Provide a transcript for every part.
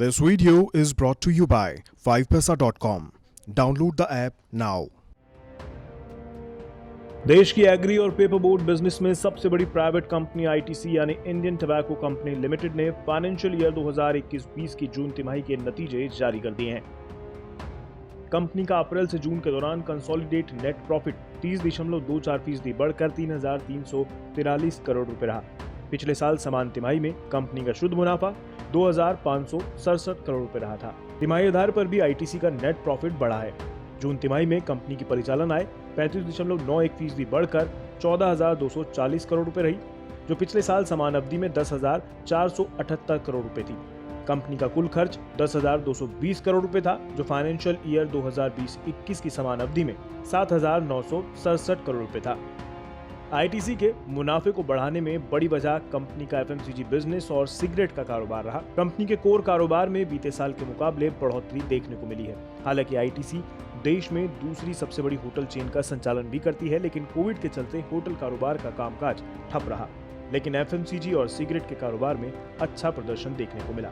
This video is brought to you by 5paisa.com. Download the app now. देश की agree और paper board business में सबसे बड़ी प्राइवेट कंपनी आईटीसी यानी इंडियन टबैको कंपनी लिमिटेड ने फाइनेंशियल ईयर 2021-20 की जून तिमाही के नतीजे जारी कर दिए हैं। कंपनी का अप्रैल से जून के दौरान कंसोलिडेट नेट प्रॉफिट 30.24% बढ़कर 3,343 करोड़ रुपए रहा। पिछले साल समान तिमाही में कंपनी का शुद्ध मुनाफा 2,567 करोड़ रुपए रहा था। तिमाही आधार पर भी आईटीसी का नेट प्रॉफिट बढ़ा है। जून तिमाही में कंपनी की परिचालन आय 35.91% बढ़कर 14,240 करोड़ रुपए रही, जो पिछले साल समान अवधि में 10,478 करोड़ रुपए थी। कंपनी का कुल खर्च 10,220 करोड़ रुपए था, जो फाइनेंशियल ईयर 2020-21 की समान अवधि में 7,967 करोड़ रुपए था। आईटीसी के मुनाफे को बढ़ाने में बड़ी वजह कंपनी का एफएमसीजी बिजनेस और सिगरेट का कारोबार रहा। कंपनी के कोर कारोबार में बीते साल के मुकाबले बढ़ोतरी देखने को मिली है। हालांकि आईटीसी देश में दूसरी सबसे बड़ी होटल चेन का संचालन भी करती है, लेकिन कोविड के चलते होटल कारोबार का कामकाज ठप रहा। लेकिन एफएमसीजी और सिगरेट के कारोबार में अच्छा प्रदर्शन देखने को मिला।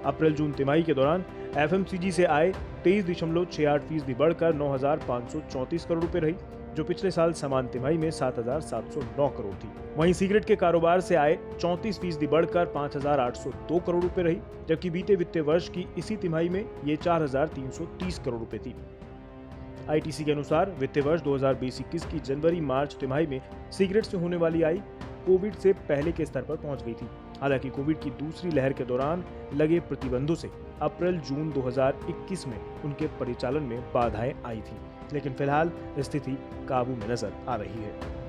अप्रैल जून तिमाही के दौरान एफएमसीजी से आय 23.68% बढ़कर 9,534 करोड़ रुपए रही, जो पिछले साल समान तिमाही में 7,709 करोड़ थी। वहीं सिगरेट के कारोबार से आय 34% बढ़कर 5,802 करोड़ रुपए रही, जबकि बीते वित्तीय वर्ष की इसी तिमाही में ये 4,330 करोड़ रुपए थी। आईटीसी के अनुसार वित्तीय वर्ष 2020-21 की जनवरी-मार्च तिमाही में सिगरेट से होने वाली आय कोविड से पहले के स्तर पर पहुंच गई थी। हालांकि कोविड की दूसरी लहर के दौरान लगे प्रतिबंधों से अप्रैल जून 2021 में उनके परिचालन में बाधाएं आई थी, लेकिन फिलहाल स्थिति काबू में नजर आ रही है।